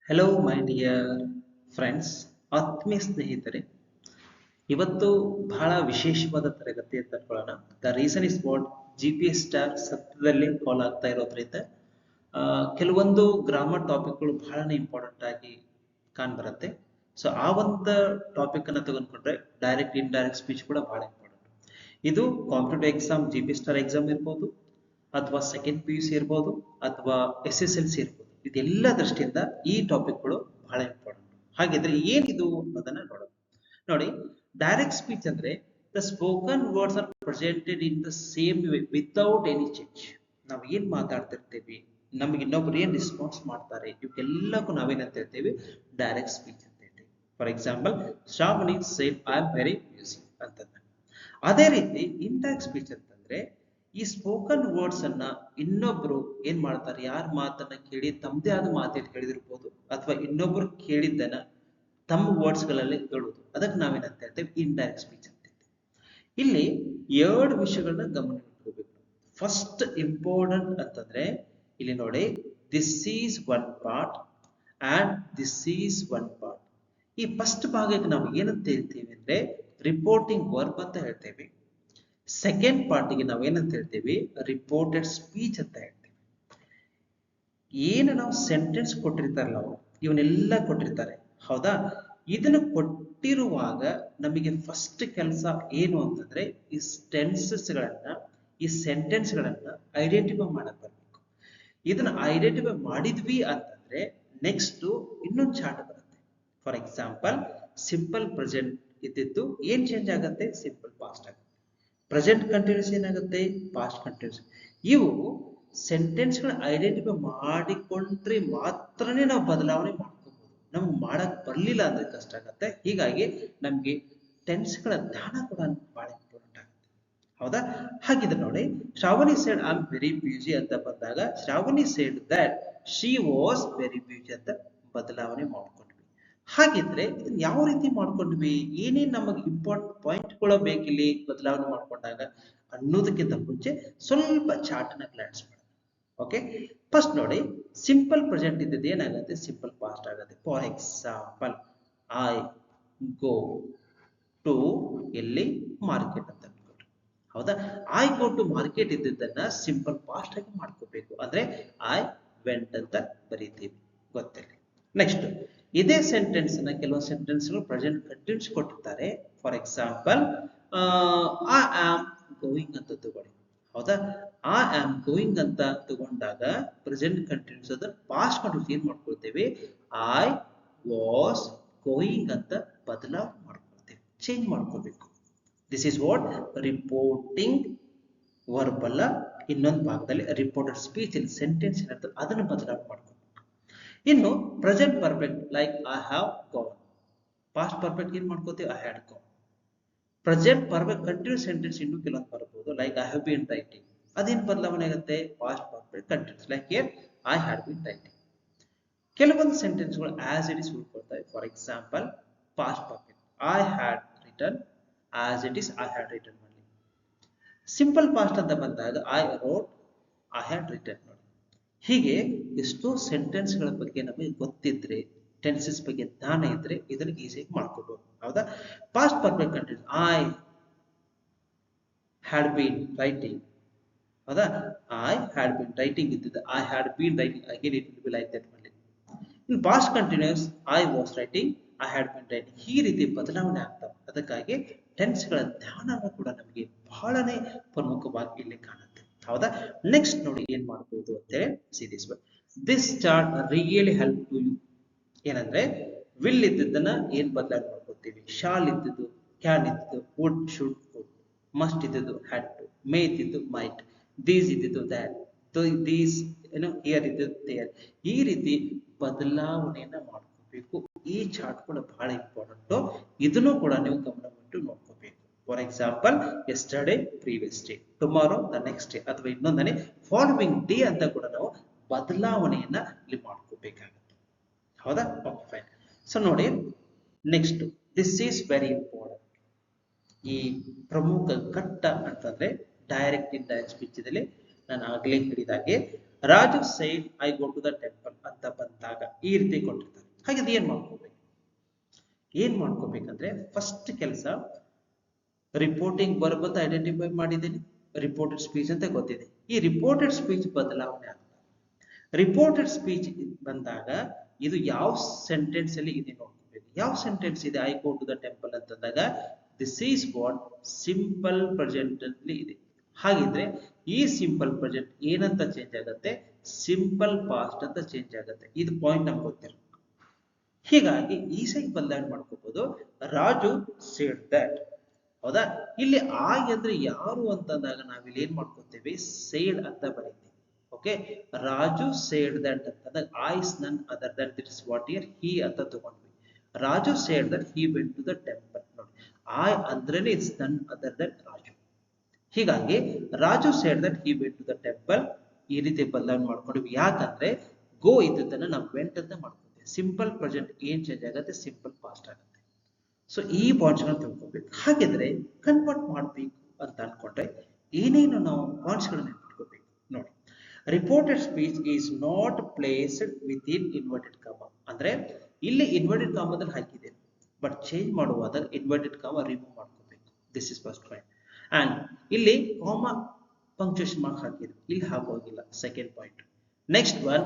Hello my dear friends, ಆತ್ಮೀಯ ಸ್ನೇಹಿತರೆ. ಇವತ್ತು ಬಹಳ ವಿಶೇಷವಾದ ತರಗತಿ ಅಂತ ಅನ್ಕೊಳ್ಳೋಣ. The reason is what GPS star ಸತ್ಯದಲ್ಲಿ ಫಾಲೋ ಆಗ್ತಾ ಇರೋದ್ರಿಂದ ಕೆಲವೊಂದು ಗ್ರಾಮರ್ ಟಾಪಿಕ್ಗಳು ಬಹಳನೇ ಇಂಪಾರ್ಟೆಂಟ್ ಆಗಿ ಕಾಣ್ಬರುತ್ತೆ. ಸೊ ಆ ಒಂದು ಟಾಪಿಕ್ ಅನ್ನ ತಗೊಂಡ್ಕೊಂಡ್ರೆ ಡೈರೆಕ್ಟ್ ಇಂಡೈರೆಕ್ಟ್ ಸ್ಪೀಚ್ ಕೂಡ ಬಹಳ ಇಂಪಾರ್ಟೆಂಟ್. ಇದು competitive exam, GPS star exam ಇರ್ಬೋದು, ಅಥವಾ ಸೆಕೆಂಡ್ PUC ಇರ್ಬೋದು, ಅಥವಾ SSLC ಇರ್ಬೋದು. ಇದೆಲ್ಲ ದೃಷ್ಟಿಯಿಂದ ಈ ಟಾಪಿಕ್ಗಳು ಬಹಳ ಇಂಪಾರ್ಟೆಂಟ್. ಹಾಗಿದ್ರೆ ಏನಿದು ಅನ್ನೋದನ್ನ ನೋಡೋಣ. ನೋಡಿ, ಡೈರೆಕ್ಟ್ ಸ್ಪೀಚ್ ಅಂದ್ರೆ the spoken words are presented in the same way without any change. ನಾವು ಏನ್ ಮಾತಾಡ್ತಿರ್ತೀವಿ, ನಮ್ಗೆ ಇನ್ನೊಬ್ರು ಏನ್ ರೆಸ್ಪಾನ್ಸ್ ಮಾಡ್ತಾರೆ, ಇವಕ್ಕೆಲ್ಲಕ್ಕೂ ನಾವೇನಂತ ಹೇಳ್ತೀವಿ, ಡೈರೆಕ್ಟ್ ಸ್ಪೀಚ್ ಅಂತ ಹೇಳ್ತೀವಿ. For example, Shravani seed I am very busy ಅಂತಂದ. ಅದೇ ರೀತಿ ಇಂಡೈರೆಕ್ಟ್ ಸ್ಪೀಚ್ ಅಂತಂದ್ರೆ ಈ ಸ್ಪೋಕನ್ ವರ್ಡ್ಸ್ ಅನ್ನ ಇನ್ನೊಬ್ರು ಏನ್ ಮಾಡ್ತಾರೆ, ಯಾರ ಮಾತನ್ನ ಕೇಳಿ ತಮ್ಮದೇ ಆದ ಮಾತಲ್ಲಿ ಹೇಳಿದಿರ್ಬೋದು, ಅಥವಾ ಇನ್ನೊಬ್ರು ಕೇಳಿದ್ದನ್ನ ತಮ್ಮ ವರ್ಡ್ಸ್ ಗಳಲ್ಲಿ ಹೇಳುವುದು, ಅದಕ್ಕೆ ನಾವೇನಂತ ಹೇಳ್ತೇವೆ, ಇಂಡೈರೆಕ್ಟ್ ಸ್ಪೀಚ್ ಅಂತ ಹೇಳ್ತೇವೆ. ಇಲ್ಲಿ ಎರಡು ವಿಷಯಗಳನ್ನ ಗಮನ ಇಟ್ಕೋಬೇಕು. ಫಸ್ಟ್ ಇಂಪಾರ್ಟೆಂಟ್ ಅಂತಂದ್ರೆ ಇಲ್ಲಿ ನೋಡಿ, this is one part and this is one part. ಈ ಫಸ್ಟ್ ಭಾಗಕ್ಕೆ ನಾವು ಏನಂತ ಹೇಳ್ತೀವಿ ಅಂದ್ರೆ ರಿಪೋರ್ಟಿಂಗ್ ವರ್ಬ್ ಅಂತ ಹೇಳ್ತೇವೆ. ಸೆಕೆಂಡ್ ಪಾರ್ಟಿಗೆ ನಾವು ಏನಂತ ಹೇಳ್ತೀವಿ, ರಿಪೋರ್ಟೆಡ್ ಸ್ಪೀಚ್ ಅಂತ ಹೇಳ್ತೀವಿ. ಏನು ನಾವು ಸೆಂಟೆನ್ಸ್ ಕೊಟ್ಟಿರ್ತಾರಲ್ಲ, ಇವನ್ನೆಲ್ಲ ಕೊಟ್ಟಿರ್ತಾರೆ, ಹೌದಾ? ಇದನ್ನು ಕೊಟ್ಟಿರುವಾಗ ನಮಗೆ ಫಸ್ಟ್ ಕೆಲಸ ಏನು ಅಂತಂದ್ರೆ ಈ ಟೆನ್ಸಸ್ ಗಳನ್ನ, ಈ ಸೆಂಟೆನ್ಸ್ ಗಳನ್ನ ಐಡೆಂಟಿಫೈ ಮಾಡಕ್ ಬರ್ಬೇಕು. ಇದನ್ನ ಐಡೆಂಟಿಫೈ ಮಾಡಿದ್ವಿ ಅಂತಂದ್ರೆ ನೆಕ್ಸ್ಟ್ ಇನ್ನೊಂದು ಚಾರ್ಟ್ ಬರುತ್ತೆ. ಫಾರ್ ಎಕ್ಸಾಂಪಲ್, ಸಿಂಪಲ್ ಪ್ರೆಸೆಂಟ್ ಇದ್ದಿದ್ದು ಏನ್ ಚೇಂಜ್ ಆಗುತ್ತೆ, ಸಿಂಪಲ್ ಪಾಸ್ಟ್ ಆಗುತ್ತೆ. ಪ್ರೆಸೆಂಟ್ ಕಂಟಿನ್ಯೂಸ್ ಏನಾಗುತ್ತೆ, ಪಾಸ್ಟ್ ಕಂಟಿನ್ಯೂಸ್. ಇವು ಸೆಂಟೆನ್ಸ್ ಗಳ ಐಡೆಂಟಿಫೈ ಮಾಡಿಕೊಂಡ್ರೆ ಮಾತ್ರನೇ ನಾವು ಬದಲಾವಣೆ ಮಾಡ್ಕೋಬಹುದು. ನಮ್ಗೆ ಮಾಡಕ್ ಬರ್ಲಿಲ್ಲ ಅಂದ್ರೆ ಕಷ್ಟ ಆಗತ್ತೆ. ಹೀಗಾಗಿ ನಮ್ಗೆ ಟೆನ್ಸ್ ಗಳ ಜ್ಞಾನ ಕೂಡ ಬಹಳ ಇಂಪಾರ್ಟೆಂಟ್ ಆಗುತ್ತೆ, ಹೌದಾ? ಹಾಗಿದ್ರೆ ನೋಡಿ, Shravani said I am very busy ಅಂತ ಬಂದಾಗ Shravani said that she was very busy ಅಂತ ಬದಲಾವಣೆ ಮಾಡ್ಕೊಂಡ್ವಿ. ಹಾಗಿದ್ರೆ ಇದನ್ನ ಯಾವ ರೀತಿ ಮಾಡ್ಕೊಂಡ್ವಿ, ಏನೇನ್ ನಮಗೆ ಇಂಪಾರ್ಟೆಂಟ್ ಪಾಯಿಂಟ್ಗಳು ಬೇಕಿಲ್ಲಿ ಬದಲಾವಣೆ ಮಾಡ್ಕೊಂಡಾಗ ಅನ್ನೋದಕ್ಕಿಂತ ಮುಂಚೆ ಸ್ವಲ್ಪ ಚಾರ್ಟ್ ನ ಗ್ಲಾನ್ಸ್ ಮಾಡೋಣ. ಓಕೆ, ಫಸ್ಟ್ ನೋಡಿ, ಸಿಂಪಲ್ ಪ್ರೆಸೆಂಟ್ ಇದ್ದದ್ದು ಏನಾಗುತ್ತೆ, ಸಿಂಪಲ್ ಪಾಸ್ಟ್ ಆಗುತ್ತೆ. For example, I go to ಎಲ್ಲಿ ಮಾರ್ಕೆಟ್ ಅಂತ ಅನ್ಕೊಂಡ್ರಿ, ಹೌದಾ? ಐ ಗೋ ಟು ಮಾರ್ಕೆಟ್ ಇದ್ದದ್ದನ್ನ ಸಿಂಪಲ್ ಪಾಸ್ಟ್ ಆಗಿ ಮಾಡ್ಕೋಬೇಕು. ಅಂದ್ರೆ ಐ ವೆಂಟ್ ಅಂತ ಬರೀತೀವಿ, ಗೊತ್ತಿಲ್ಲ. ನೆಕ್ಸ್ಟ್, ಇದೇ ಸೆಂಟೆನ್ಸ್ ನ ಕೆಲವೊಂದು ಸೆಂಟೆನ್ಸ್ ಪ್ರೆಸೆಂಟ್ ಕಂಟಿನ್ಯೂಸ್ ಕೊಟ್ಟಿರ್ತಾರೆ. For example, I am going ಅಂತ ತಗೊಳ್ಳಿ, ಹೌದಾ? ಐ ಆಮ್ ಗೋಯಿಂಗ್ ಅಂತ ತಗೊಂಡಾಗ ಪ್ರೆಸೆಂಟ್ ಕಂಟಿನ್ಯೂಸ್ ಅದ ಪಾಸ್ಟ್ ಕಂಟಿನ್ಯೂಸ್ ಏನ್ ಮಾಡ್ಕೊಳ್ತೇವೆ, ಐ ವಾಸ್ ಗೋಯಿಂಗ್ ಅಂತ ಬದಲಾವಣೆ ಮಾಡ್ಕೊಳ್ತೇವೆ, ಚೇಂಜ್ ಮಾಡ್ಕೋಬೇಕು. This is what reporting verb ಅಲ್ಲ, ಇನ್ನೊಂದು ಭಾಗದಲ್ಲಿ ರಿಪೋರ್ಟೆಡ್ ಸ್ಪೀಚ್ ಇಲ್ಲಿ ಸೆಂಟೆನ್ಸ್ ಏನಿರ್ತದೆ ಅದನ್ನು ಬದಲಾವಣೆ ಮಾಡ್ಕೋಬೇಕು. ಇನ್ನು present perfect, like I have gone. Past perfect ಏನ್ ಮಾಡ್ಕೋತೀವಿ, I had gone. Present perfect continuous sentence ಇನ್ನು ಕೆಲವೊಂದು ಬರ್ಬೋದು, like I have been writing. ಅದೇನ್ ಬದಲಾವಣೆ ಆಗುತ್ತೆ, past perfect continuous, like here I had been writing. ಕೆಲವೊಂದು ಸೆಂಟೆನ್ಸ್ ಗಳು ಆಸ್ ಇಟ್ ಇಸ್ ಉಳ್ಕೊಳ್ತವೆ. For example, past perfect, I had written, as it is I had written ಮಾಡಿ. Simple past ಅಂತ ಬಂದಾಗ I wrote, I had written ಮಾಡಿ. ಹೀಗೆ ಎಷ್ಟೋ sentence ಗಳ ಬಗ್ಗೆ ನಮಗೆ ಗೊತ್ತಿದ್ರೆ, ಟೆನ್ಸಸ್ ಬಗ್ಗೆ ಜ್ಞಾನ ಇದ್ರೆ ಇದನ್ನ ಈಸಿಯಾಗಿ ಮಾಡ್ಕೋಬಹುದು, ಹೌದಾ? Past perfect continuous, I had been writing, ಹೌದಾ? ಐ ಹ್ಯಾಡ್ ಬೀನ್ ರೈಟಿಂಗ್ ಇದ್ದಿದ್ದು I had been writing, again it will be like that ಮಾಡಿ. In past continuous, I was writing, I had been writing. ಈ ರೀತಿ ಬದಲಾವಣೆ ಆಗ್ತವೆ. ಅದಕ್ಕಾಗಿ tense ಗಳ ಜ್ಞಾನವೂ ಕೂಡ ನಮಗೆ ಬಹಳನೇ ಪ್ರಮುಖವಾಗಿ ಇಲ್ಲಿ ಕಾಣುತ್ತೆ, ಹೌದಾ? ನೆಕ್ಸ್ಟ್ ನೋಡಿ ಏನ್ ಮಾಡಬಹುದು ಅಂತೇಳಿ, see this one. This chart really help to you. ಏನಂದ್ರೆ, ವಿಲ್ ಇದ್ದದನ್ನ ಏನ್ ಬದಲಾವಣೆ ಮಾಡ್ಕೊತೀವಿ, ಶಾಲ್ ಇದ್ದದ್ದು ಕ್ಯಾನ್ ಇದ್ದದ್ದು ವುಡ್ ಶುಡ್ ವುಡ್, ಮಸ್ಟ್ ಇದ್ದದ್ದು ಹ್ಯಾಡ್ ಟು, ಮೇ ಇದ್ದಿದ್ದು ಮೈಟ್, ದೀಸ್ ಇದ್ದಿದ್ದು ದ್ಯಾಟ್, ದೀಸ್ ಏನು ಹಿಯರ್ ಇದ್ದದ್ದು ದೇರ್. ಈ ರೀತಿ ಬದಲಾವಣೆಯನ್ನ ಮಾಡ್ಕೋಬೇಕು. ಈ ಚಾರ್ಟ್ ಕೂಡ ಬಹಳ ಇಂಪಾರ್ಟೆಂಟ್. ಇದನ್ನು ಕೂಡ ನೀವು ಗಮನವಿಟ್ಟು ನೋಡ್ಕೋಬೇಕು. For example, yesterday previous day, tomorrow the next day, ಅಥವಾ ಇನ್ನೊಂದನೇ ಫಾಲೋವಿಂಗ್ ಡೇ ಅಂತ ಕೂಡ ನಾವು ಬದಲಾವಣೆಯನ್ನ ಇಲ್ಲಿ ಮಾಡ್ಕೋಬೇಕಾಗುತ್ತೆ, ಹೌದಾ? Okay, fine. ಸೊ ನೋಡಿ, next, this is very important. ಈ ಪ್ರಮುಖ ಘಟ್ಟ ಅಂತಂದ್ರೆ ಡೈರೆಕ್ಟ್ ಇಂಡೈರೆಕ್ಟ್ ಸ್ಪೀಚ್ ದಲ್ಲಿ ನಾನು ಆಗ್ಲೇ ಹೇಳಿದಾಗೆ, Raju said I go to the temple ಅಂತ ಬಂದಾಗ ಈ ರೀತಿ ಕೊಟ್ಟಿರ್ತಾರೆ. ಹಾಗಿದ್ರೆ ಏನ್ ಮಾಡ್ಕೋಬೇಕಂದ್ರೆ ಫಸ್ಟ್ ಕೆಲಸ ರಿಪೋರ್ಟಿಂಗ್ ವರ್ಬ್ ಅಂತ ಐಡೆಂಟಿಫೈ ಮಾಡಿದ್ದೀನಿ, ರಿಪೋರ್ಟೆಡ್ ಸ್ಪೀಚ್ ಅಂತ ಗೊತ್ತಿದೆ. ಈ ರಿಪೋರ್ಟೆಡ್ ಸ್ಪೀಚ್ ಬದಲಾವಣೆ ಆಗ್ತದೆ. ರಿಪೋರ್ಟೆಡ್ ಸ್ಪೀಚ್ ಬಂದಾಗ ಇದು ಯಾವ ಸೆಂಟೆನ್ಸ್ ಅಲ್ಲಿ ಇದೆ ನೋಡ್ಕೋಬೇಕು. ಯಾವ ಸೆಂಟೆನ್ಸ್ ಇದೆ? I go to the temple ಅಂತಂದಾಗ this is what simple present ಅಲ್ಲಿ ಇದೆ. ಹಾಗಿದ್ರೆ ಈ ಸಿಂಪಲ್ ಪ್ರೆಸೆಂಟ್ ಏನಂತ ಚೇಂಜ್ ಆಗುತ್ತೆ? ಸಿಂಪಲ್ ಪಾಸ್ಟ್ ಅಂತ ಚೇಂಜ್ ಆಗುತ್ತೆ. ಇದು ಪಾಯಿಂಟ್ ನಮ್ಗೆ ಗೊತ್ತಿರುತ್ತೆ. ಹೀಗಾಗಿ ಈಸಿಯಾಗಿ ಬದಲಾವಣೆ ಮಾಡ್ಕೋಬಹುದು. Raju said that. ಹೌದಾ? ಇಲ್ಲಿ ಆ ಅಂದ್ರೆ ಯಾರು ಅಂತಂದಾಗ ನಾವಿಲ್ಲಿ ಏನ್ ಮಾಡ್ಕೋತೇವೆ? ಸೇಡ್ ಅಂತ ಬರೀತೀವಿ. ಓಕೆ, ರಾಜು ಸೇಡ್ ದಟ್ ಅಂತಂದಾಗ I is none other that it is what here he ಅಂತ ತಗೊಂಡ್ವಿ. Raju said that he went to the temple. ನೋಡಿ, ಐ ಅಂದ್ರೇನೆ it's none other that Raju. ಹೀಗಾಗಿ Raju said that he went to the temple. ಈ ರೀತಿ ಬದಲಾವಣೆ ಮಾಡ್ಕೊಂಡ್ವಿ. ಯಾಕಂದ್ರೆ ಗೋ ಇದ್ದದನ್ನ ನಾವು ವೆಂಟ್ ಅಂತ ಮಾಡ್ಕೊಂಡ್ವಿ. ಸಿಂಪಲ್ ಪ್ರೆಸೆಂಟ್ ಏನ್ ಚೇಂಜ್ ಆಗುತ್ತೆ? ಸಿಂಪಲ್ ಪಾಸ್ಟ್ ಆಗುತ್ತೆ. ಸೊ ಈ ಪಾಯಿಂಟ್ಸ್ ಗಳನ್ನ ತಿಳ್ಕೊಬೇಕು. ಹಾಗಿದ್ರೆ ಕನ್ವರ್ಟ್ ಮಾಡಬೇಕು ಅಂತ ಅನ್ಕೊಂಡ್ರೆ ಏನೇನು ನಾವು ಪಾಯಿಂಟ್ಸ್ ಗಳನ್ನ ಇಟ್ಕೋಬೇಕು ನೋಡಿ. Reported speech is not placed with in inverted comma. ಅಂದ್ರೆ ಇಲ್ಲಿ ಇನ್ವರ್ಟೆಡ್ ಕಾಮಾದಲ್ಲಿ ಹಾಕಿದೆ, ಬಟ್ ಚೇಂಜ್ ಮಾಡುವಾಗ ಇನ್ವರ್ಟೆಡ್ ಕಾಮಾ ರಿಮೂವ್ ಮಾಡ್ಕೋಬೇಕು. This is first point. And ಇಲ್ಲಿ ಕಾಮಾ ಪಂಕ್ಚುಯೇಷನ್ ಮಾರ್ಕ್ ಹಾಕಿದ್ರು, ಇಲ್ಲಿ ಹಾಕೋಗಿಲ್ಲ. Second point. Next one,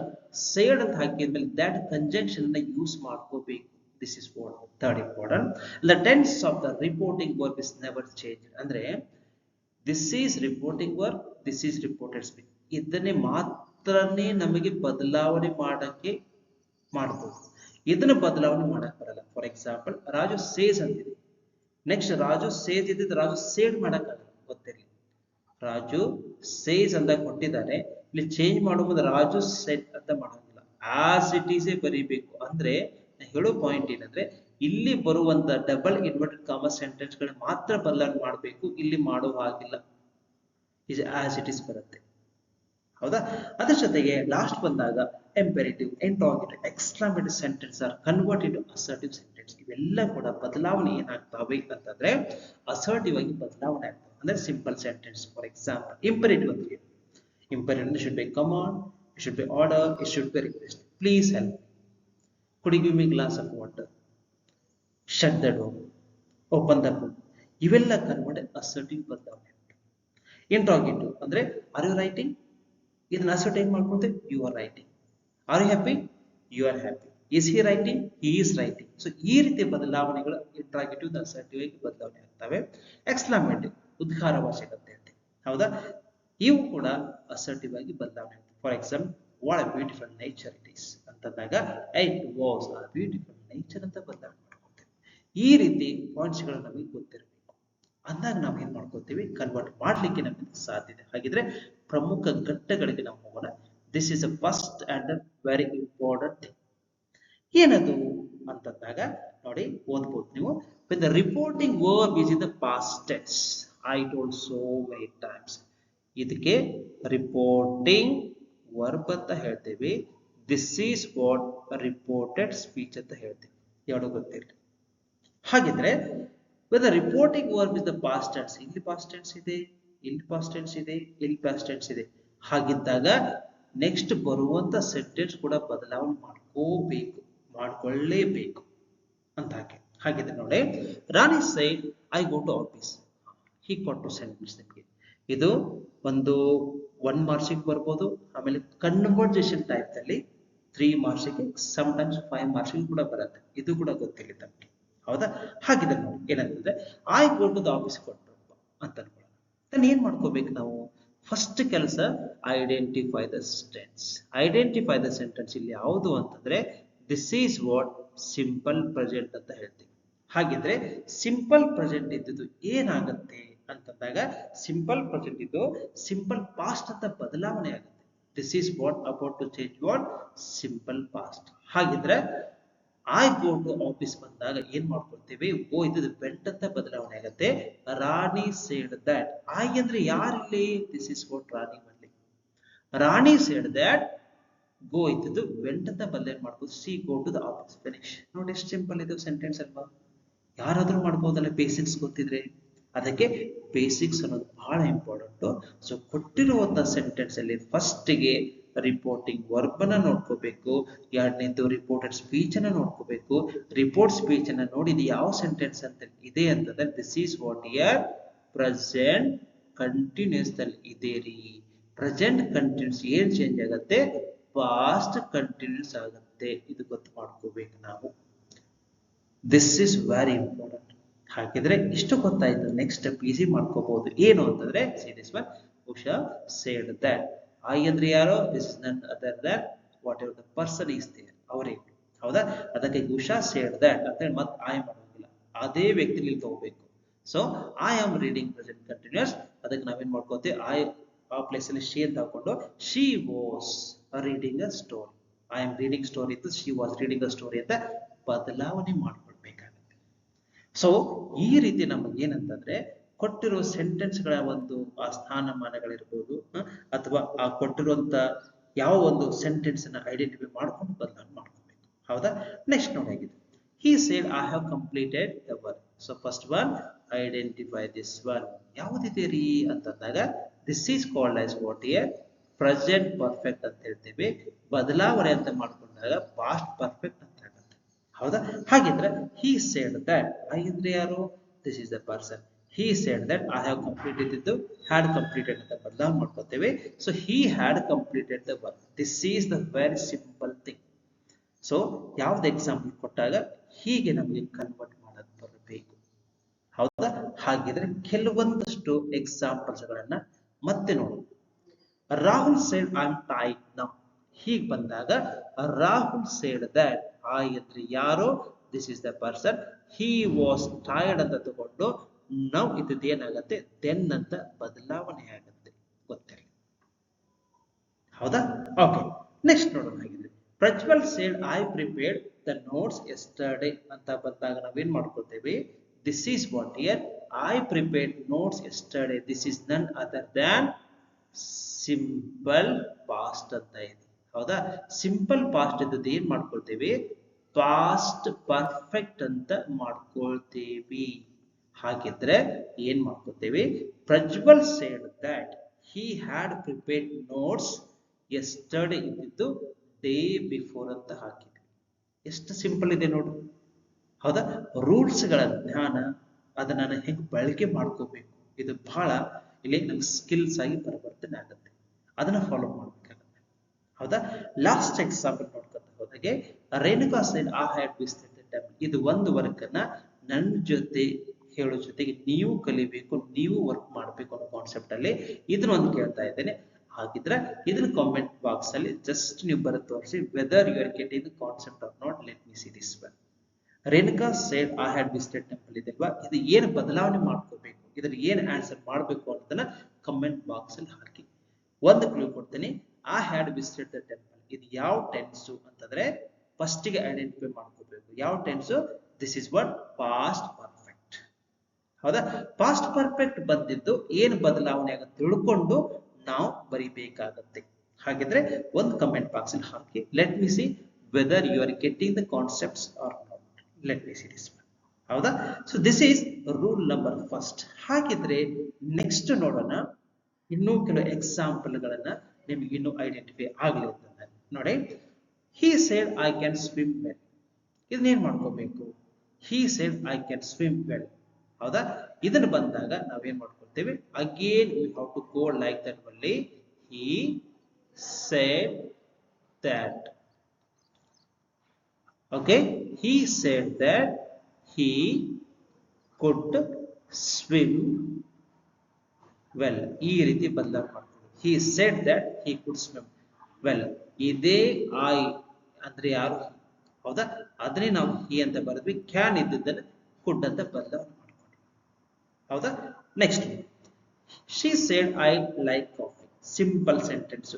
said ಅಂತ ಹಾಕಿದ್ಮೇಲೆ ದಟ್ ಕಂಜಂಕ್ಷನ್ ಅನ್ನ ಯೂಸ್ ಮಾಡ್ಕೋಬೇಕು. This is what third important. The tense of the reporting verb is never changed. ಅಂದ್ರೆ this is reporting verb, this is reported speech. ಇದನ್ನೇ ಮಾತ್ರನೇ ನಮಗೆ ಬದಲಾವಣೆ ಮಾಡಬಹುದು. ಇದನ್ನ ಬದಲಾವಣೆ ಮಾಡಕ್ ಬರಲ್ಲ. ಫಾರ್ ಎಕ್ಸಾಂಪಲ್, ರಾಜು ಸೇಸ್ ಅಂತಿದೆ. ನೆಕ್ಸ್ಟ್ ರಾಜು ಸೇಸ್ ಇದ್ದಿದ್ದು ರಾಜು ಸೇಡ್ ಮಾಡಕ್ಕಾಗಲ್ಲ, ಗೊತ್ತಿರಲಿ. ರಾಜು ಸೇಸ್ ಅಂತ ಕೊಟ್ಟಿದ್ದಾರೆ, ಇಲ್ಲಿ ಚೇಂಜ್ ಮಾಡುವುದು ರಾಜು ಸೆಡ್ ಅಂತ ಮಾಡೋದಿಲ್ಲ. ಆಸ್ ಇಟ್ ಈಸ್ ಬರೀಬೇಕು. ಅಂದ್ರೆ ಹೇಳೋ ಪಾಯಿಂಟ್ ಏನಂದ್ರೆ ಇಲ್ಲಿ ಬರುವಂತ ಡಬಲ್ ಇನ್ವರ್ಟೆಡ್ ಕಾಮಾ ಸೆಂಟೆನ್ಸ್ ಗಳು ಮಾತ್ರ ಬದಲಾವಣೆ ಮಾಡಬೇಕು, ಇಲ್ಲಿ ಮಾಡೋ ಹಾಗಿಲ್ಲ. ಇಸ್ ಆಸ್ ಇಟ್ ಈಸ್ ಬರುತ್ತೆ. ಹೌದಾ? ಅದ್ರ ಜೊತೆಗೆ ಲಾಸ್ಟ್ ಬಂದಾಗ imperative, interrogative, exclamative sentence are converted to assertive sentence. ಇವೆಲ್ಲ ಕೂಡ ಬದಲಾವಣೆ ಏನಾಗ್ತವೆ ಅಂತಂದ್ರೆ ಅಸರ್ಟಿವ್ ಆಗಿ ಬದಲಾವಣೆ ಆಗ್ತವೆ. ಅಂದ್ರೆ simple sentence. For example, imperative ಅಂದ್ರೆ imperative should be command, it should be order, it should be request. Please help. Could you give me a glass of water? Shut the door. Open the book. ಇವೆಲ್ಲ convert assertive ಬದಲಾವಣೆ. Interrogative ಅಂದ್ರೆ are you writing? ಇದನ್ನ ascertain ಮಾಡ್ಕೊಳ್ತೇವೆ, you are writing. Are you happy? You are happy. Is he writing? He is writing. So ಈ ರೀತಿಯ ಬದಲಾವಣೆಗಳು interrogative assertive ಆಗಿ ಬದಲಾವಣೆ ಆಗ್ತವೆ. ಎಕ್ಸ್ಕ್ಲಾಮೇಟಿವ್ ಉದ್ಗಾರವಾಚಕತೆ ಅಂತ, ಹೌದಾ? ಇವು ಕೂಡ ಅಸರ್ಟಿವ್ ಆಗಿ ಬದಲಾವಣೆ ಆಗ್ತವೆ. For example, what a beautiful nature it is ಅಂತಂದಾಗ it was a beautiful nature ಅಂತ ಬದಲಾವಣೆ ಮಾಡ್ಕೊಳ್ತೇವೆ. ಈ ರೀತಿ ಪಾಯಿಂಟ್ಸ್ ಗಳು ನಮಗೆ ಗೊತ್ತಿರಬೇಕು. ಅಂದಾಗ ನಾವು ಏನ್ ಮಾಡ್ಕೊಳ್ತೀವಿ? ಕನ್ವರ್ಟ್ ಮಾಡ್ಲಿಕ್ಕೆ ನಮಗೆ ಸಾಧ್ಯತೆ. ಹಾಗಿದ್ರೆ ಪ್ರಮುಖ ಘಟ್ಟಗಳಿಗೆ ನಾವು ಹೋಗೋಣ. This is a first and very important thing. ಏನದು ಅಂತಂದಾಗ ನೋಡಿ, ಓದ್ಬೋದು ನೀವು. When the reporting verb is in the past tense, I told so many times. ಇದಕ್ಕೆ ರಿಪೋರ್ಟಿಂಗ್ ವರ್ಬ್ ಅಂತ ಹೇಳ್ತೇವೆ. This is what reported speech ಅಂತ ಹೇಳ್ತೇವೆ. ಎರಡು ಗೊತ್ತಿರಲಿ. ಹಾಗಿದ್ರೆ when the reporting verb is the past tense, ಇಲ್ಲಿ past tense ಇದೆ, ಇಲ್ಲಿ past tense ಇದೆ, ಇಲ್ಲಿ past tense ಇದೆ. ಹಾಗಿದ್ದಾಗ ನೆಕ್ಸ್ಟ್ ಬರುವಂತ ಸೆಂಟೆನ್ಸ್ ಕೂಡ ಬದಲಾವಣೆ ಮಾಡ್ಕೊಳ್ಳೇಬೇಕು ಅಂತ ಹಾಗಿದ್ರೆ ನೋಡಿ, Rani said I go to office. ಹೀಗೆ ಕೊಟ್ಟು ಸೆಂಟೆನ್ಸ್ ನಿಮಗೆ ಇದು ಒಂದು 1 ಮಾರ್ಕ್ಸಿಗೆ ಬರ್ಬೋದು. ಆಮೇಲೆ ಕನ್ವರ್ಜೇಷನ್ ಟೈಪ್ ನಲ್ಲಿ 3 ಮಾರ್ಕ್ಸಿಗೆ, ಸಮ್ ಟೈಮ್ಸ್ 5 ಮಾರ್ಕ್ಸಿಗೆ ಕೂಡ ಬರುತ್ತೆ. ಇದು ಕೂಡ ಗೊತ್ತಿಲ್ಲ ತಮಗೆ, ಹೌದಾ? ಹಾಗಿದ್ರೆ ನೋಡಿ ಏನಂತಂದ್ರೆ I go to the office ಕೊಟ್ಟು ಅಂತ ಅನ್ಕೊಳ್ಳೋಣ. ನಾನು ಏನ್ ಮಾಡ್ಕೋಬೇಕು ನಾವು? ಫಸ್ಟ್ ಕೆಲಸ identify the sentence. Identify the sentence ಇಲ್ಲಿ ಯಾವುದು ಅಂತಂದ್ರೆ this is what simple present ಅಂತ ಹೇಳ್ತೀವಿ. ಹಾಗಿದ್ರೆ ಸಿಂಪಲ್ ಪ್ರೆಸೆಂಟ್ ಇದ್ದು ಏನಾಗುತ್ತೆ ಅಂತಂದಾಗ ಸಿಂಪಲ್ ಪ್ರೆಸೆಂಟ್ ಇದ್ದು ಸಿಂಪಲ್ ಪಾಸ್ಟ್ ಅಂತ ಬದಲಾವಣೆ ಆಗುತ್ತೆ. This is what about to change what simple past. ಹಾಗಿದ್ರೆ ಐ ಗೋ ಟು ಆಫೀಸ್ ಬಂದಾಗ ಏನ್ ಮಾಡ್ಕೊಳ್ತೇವೆ? ಗೋ ಇದ್ದು ವೆಂಟ್ ಅಂತ ಬದಲಾವಣೆ ಆಗುತ್ತೆ. ರಾಣಿ ಸೇಡ್ ದಟ್. ಐ ಅಂದ್ರೆ ಯಾರಿಲ್ಲಿ? ದಿಸ್ ಇಸ್ ವಾಟ್ ರಾಣಿ ಬರ್ಲಿ. ರಾಣಿ ಸೇಡ್ ದಟ್ ಗೋ ಇದ್ದು ವೆಂಟ್ ಅಂತ ಬದಲಾವಣೆ ಮಾಡ್ಬೋದು. She go to the office. Finish. ನೋಡಿ ಎಷ್ಟು ಸಿಂಪಲ್ ಇದು ಸೆಂಟೆನ್ಸ್ ಅಲ್ವಾ? ಯಾರಾದ್ರೂ ಮಾಡ್ಬೋದಲ್ಲ ಬೇಸಿಕ್ಸ್ ಗೊತ್ತಿದ್ರೆ. ಅದಕ್ಕೆ ಬೇಸಿಕ್ಸ್ ಅನ್ನೋದು ಬಹಳ ಇಂಪಾರ್ಟೆಂಟ್. ಸೊ ಕೊಟ್ಟಿರುವಂತಹ ಸೆಂಟೆನ್ಸ್ ಅಲ್ಲಿ ಫಸ್ಟ್ ಗೆ ರಿಪೋರ್ಟಿಂಗ್ ವರ್ಬ್ ಅನ್ನ ನೋಡ್ಕೋಬೇಕು. ಎರಡನೇದು ರಿಪೋರ್ಟೆಡ್ ಸ್ಪೀಚ್ ಅನ್ನ ನೋಡ್ಕೋಬೇಕು. ರಿಪೋರ್ಟ್ ಸ್ಪೀಚ್ ಅನ್ನ ನೋಡಿ ಇದು ಯಾವ ಸೆಂಟೆನ್ಸ್ ಅಂತ ಇದೆ ಅಂತಂದ್ರೆ this is what here present continuous ದಲ್ಲಿ ಇದೆ ರೀ. ಪ್ರೆಸೆಂಟ್ ಕಂಟಿನ್ಯೂಸ್ ಏನ್ ಚೇಂಜ್ ಆಗುತ್ತೆ, ಪಾಸ್ಟ್ ಕಂಟಿನ್ಯೂಸ್ ಆಗುತ್ತೆ. ಇದು ಗೊತ್ತು ಮಾಡ್ಕೋಬೇಕು ನಾವು. This is very important. ಹಾಗಿದ್ರೆ ಇಷ್ಟು ಗೊತ್ತಾಯ್ತು. ನೆಕ್ಸ್ಟ್ ಸ್ಟೆಪ್ ಈಸಿ ಮಾಡ್ಕೋಬಹುದು. ಏನು ಅಂತಂದ್ರೆ serious one, Usha said that. I ಅಂದ್ರೆ ಯಾರು, this is none other than whatever the person is there, ಅವರೇ. ಹೌದಾ, ಅದಕ್ಕೆ ಉಷಾ ಸೇಡ್ ದಟ್ ಅಂತ ಹೇಳಿ ಮತ್ತೆ ಐ ಮಾಡೋದಿಲ್ಲ, ಅದೇ ವ್ಯಕ್ತಿಲಿ ತಗೋಬೇಕು. So I am reading present continuous, ಅದಕ್ಕೆ ನಾವೇನ್ ಮಾಡ್ಕೋತೀವಿ, ಐ ಆ ಪ್ಲೇಸ್ ಅಲ್ಲಿ ಶಿ ಅಂತ ಹಾಕೊಂಡು she was reading a story. I am reading story ಇತ್ತು, she was reading a story ಅಂತ ಬದಲಾವಣೆ ಮಾಡ್ಕೊಳ್ಬೇಕಾಗುತ್ತೆ. ಸೊ ಈ ರೀತಿ ನಮಗೆ ಏನಂತಂದ್ರೆ ಕೊಟ್ಟಿರೋ ಸೆಂಟೆನ್ಸ್ ಗಳ ಒಂದು ಆ ಸ್ಥಾನಮಾನಗಳಿರ್ಬೋದು, ಅಥವಾ ಆ ಕೊಟ್ಟಿರುವಂತ ಯಾವ ಒಂದು ಸೆಂಟೆನ್ಸ್ ಅನ್ನ ಐಡೆಂಟಿಫೈ ಮಾಡ್ಕೊಂಡು ಬದಲಾವಣೆ ಮಾಡ್ಕೋಬೇಕು. ಹೌದಾ, ನೆಕ್ಸ್ಟ್ ನೋಡಿ ಹೇಗಿದೆ. He said I have completed the work. So first one, identify this one. ಯಾವುದಿದೆ ರೀ ಅಂತಂದಾಗ this is called as what here present perfect ಅಂತ ಹೇಳ್ತೇವೆ. ಬದಲಾವಣೆ ಅಂತ ಮಾಡ್ಕೊಂಡಾಗ past perfect ಅಂತ ಆಗುತ್ತೆ. ಹೌದಾ, ಹಾಗಿದ್ರೆ he said that, I ಅಂದ್ರೆ ಯಾರು, this is the person. He said that I have completed ಇದು had completed ಅಂತ ಬದಲಾವಣೆ ಮಾಡ್ಕೊತೇವೆ. So he had completed the work. This is the very simple thing. So ಯಾವ್ದು ಎಕ್ಸಾಂಪಲ್ ಕೊಟ್ಟಾಗ ಹೀಗೆ ನಮಗೆ ಕನ್ವರ್ಟ್ ಮಾಡಕ್ ಬರಬೇಕು. ಹೌದಾ, ಹಾಗಿದ್ರೆ ಕೆಲವೊಂದಷ್ಟು ಎಕ್ಸಾಂಪಲ್ಸ್ ಗಳನ್ನ ಮತ್ತೆ ನೋಡೋಣ. Rahul said I am tied now. ಹೀಗೆ ಬಂದಾಗ ರಾಹುಲ್ ಸೇಡ್ ದಟ್, ಐ ಅಂದ್ರೆ ಯಾರು, this is the person. He was tired ಅಂತ ತಗೊಂಡು ನೌ ಇದ್ದದ್ದು ಏನಾಗುತ್ತೆ, ದೆನ್ ಅಂತ ಬದಲಾವಣೆ ಆಗುತ್ತೆ. ಗೊತ್ತಿರಲಿ. ಹೌದಾ, ಓಕೆ. ನೆಕ್ಸ್ಟ್ ನೋಡೋಣ. ಹಾಗಿದ್ರೆ Prajwal said I prepared the notes yesterday ಅಂತ ಬಂದಾಗ ನಾವೇನ್ ಮಾಡ್ಕೊಳ್ತೇವೆ, this is what here I prepared notes yesterday. This is none other than simple past ಅಂತ ಇದೆ. ಹೌದಾ, ಸಿಂಪಲ್ ಪಾಸ್ಟ್ ಇದ್ದದ್ದು ಏನ್ ಮಾಡ್ಕೊಳ್ತೇವೆ, ಪಾಸ್ಟ್ ಪರ್ಫೆಕ್ಟ್ ಅಂತ ಮಾಡ್ಕೊಳ್ತೇವೆ. ಹಾಗಿದ್ರೆ ಏನ್ ಮಾಡ್ಕೊಳ್ತೇವೆ, Prajwal said that he had prepared notes yesterday ಇದ್ದಿದ್ದು ಡೇ ಬಿಫೋರ್ ಅಂತ ಹಾಕಿದ್ವಿ. ಎಷ್ಟು ಸಿಂಪಲ್ ಇದೆ ನೋಡಿ. ಹೌದಾ, ರೂಲ್ಸ್ ಗಳ ಜ್ಞಾನ ಅದನ್ನ ನಾನು ಹೆಂಗ್ ಬಳಕೆ ಮಾಡ್ಕೋಬೇಕು, ಇದು ಬಹಳ ಇಲ್ಲಿ ನಮ್ಗೆ ಸ್ಕಿಲ್ಸ್ ಆಗಿ ಪರಿವರ್ತನೆ ಆಗುತ್ತೆ. ಅದನ್ನ ಫಾಲೋ ಮಾಡ್ಬೇಕಾಗುತ್ತೆ. ಹೌದಾ, ಲಾಸ್ಟ್ ಎಕ್ಸಾಂಪಲ್ ನೋಡ್ಕೊತ ಹೋದಾಗೆ Renuka said I had visited the temple. ಇದು ಒಂದು ವರ್ಕ್ ಅನ್ನ ನನ್ನ ಜೊತೆ ಹೇಳೋ ಜೊತೆಗೆ ನೀವು ಕಲಿಬೇಕು, ನೀವು ವರ್ಕ್ ಮಾಡಬೇಕು ಅನ್ನೋ ಕಾನ್ಸೆಪ್ಟ್ ಅಲ್ಲಿ ಇದನ್ನ ಒಂದು ಕೇಳ್ತಾ ಇದ್ದೇನೆ. ಹಾಗಿದ್ರೆ ಇದನ್ನ ಕಾಮೆಂಟ್ ಬಾಕ್ಸ್ ಅಲ್ಲಿ ಜಸ್ಟ್ ನೀವು ಬರೆದು ತೋರಿಸಿ whether you are getting the concept or not. Let me see this one. Renuka said I had visited temple ಇದೆಲ್ವಾ, ಇದು ಏನು ಬದಲಾವಣೆ ಮಾಡ್ಕೋಬೇಕು, ಇದ್ರ ಏನ್ ಆನ್ಸರ್ ಮಾಡಬೇಕು ಅನ್ನೋದನ್ನ ಕಮೆಂಟ್ ಬಾಕ್ಸ್ ಅಲ್ಲಿ ಹಾಕಿ. ಒಂದು ಕ್ಲೂ ಕೊಡ್ತೀನಿ, I had visited the temple ಇದು ಯಾವ ಟೆನ್ಸು ಅಂತಂದ್ರೆ ಫಸ್ಟ್ ಗೆ ಐಡೆಂಟಿಫೈ ಮಾಡ್ಕೋಬೇಕು. ಯಾವ tens, this is what past perfect. ಹೌದಾ, ಪಾಸ್ಟ್ ಪರ್ಫೆಕ್ಟ್ ಬಂದಿದ್ದು ಏನು ಬದಲಾವಣೆ ಆಗುತ್ತೆ ತಿಳ್ಕೊಂಡು ನಾವು ಬರಿಬೇಕಾಗತ್ತೆ. ಹಾಗಿದ್ರೆ ಒಂದು ಕಮೆಂಟ್ ಬಾಕ್ಸ್ ಅಲ್ಲಿ ಹಾಕಿ. Let me see whether you are getting the concepts or not. Let me see this one. ಹೌದಾ, so this is rule number first. ಹಾಗಿದ್ರೆ ನೆಕ್ಸ್ಟ್ ನೋಡೋಣ. ಇನ್ನೂ ಕೆಲವು ಎಕ್ಸಾಂಪಲ್ ಗಳನ್ನ ನಿಮ್ಗೆ ಇನ್ನೂ ಐಡೆಂಟಿಫೈ ಆಗ್ಲಿ ಅಂತ ನೋಡಿ. He said I can swim well. ಇದನ್ನೇನ್ ಮಾಡ್ಕೋಬೇಕು, he said I can swim well. ಹೌದಾ, ಇದನ್ನ ಬಂದಾಗ ನಾವೇನ್ ಮಾಡ್ಕೊಳ್ತೇವೆ, again we have to go like that only. He said that. Okay, he said that he could swim well. ಈ ರೀತಿ ಬದಲಾವಣೆ ಮಾಡ್ಕೊಳ್ಳಿ. He said that he could swim well. ಇದೇ ಐ ಅಂದ್ರೆ ಯಾರು, ಹೌದಾ, ಅದನ್ನೇ ನಾವು ಹಿ ಅಂತ ಬರೆದ್ವಿ. ಕ್ಯಾನ್ ಇದ್ದದ್ದನ್ನ ಕುಡ್ ಅಂತ ಬದಲಾವಣೆ ಮಾಡ್ಕೊಂಡ್ವಿ. ಹೌದಾ, next she said I like coffee. Simple sentence.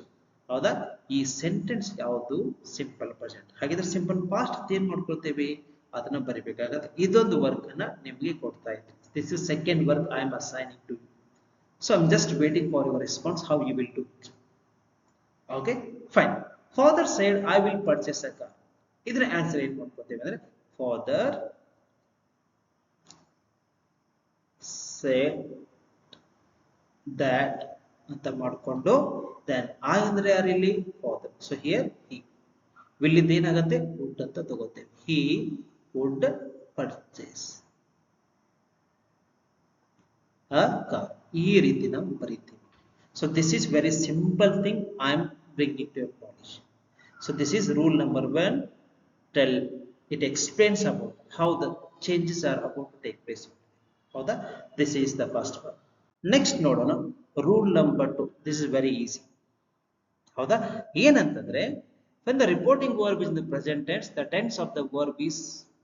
ಹೌದಾ, ಈ ಸೆಂಟೆನ್ಸ್ ಯಾವುದು, ಸಿಂಪಲ್ ಪ್ರೆಸೆಂಟ್. ಹಾಗಿದ್ರೆ ಸಿಂಪಲ್ ಪಾಸ್ಟ್ ಏನ್ ಮಾಡ್ಕೊಳ್ತೇವೆ, ಅದನ್ನ ಬರಿಬೇಕಾಗತ್ತೆ. ಇದೊಂದು ವರ್ಕ್ ಅನ್ನ ನಿಮ್ಗೆ ಕೊಡ್ತಾ ಇದ್ದೀನಿ. This is second work I am assigning to you. So I'm just waiting for your response, how you will do it. Okay, fine. Father said I will purchase a car. ಇದರ answer ಏನು ಮಾಡ್ಕೊತೇವೆ ಅಂದ್ರೆ, father said that ಅಂತ ಮಾಡಿಕೊಂಡು then I ಅಂದ್ರೆ ಯಾರು ಇಲ್ಲಿ father. So here he. Will ಇದು ಏನಾಗುತ್ತೆ ವುಡ್ ಅಂತ ತಗೋತೇವೆ. He would purchase a car. ಈ ರೀತಿ ನಾವು ಬರೀತೀವಿ. So this is very simple thing I am bringing to your knowledge. So this is rule number 1. Tell it explains about how the changes are about to take place. ಹೌದಾ? This is the first one. Next ನೋಡೋಣ rule number 2. This is very easy. ಹೌದಾ? ಏನಂತಂದ್ರೆ when the reporting verb is in the present tense, the tense of the verb is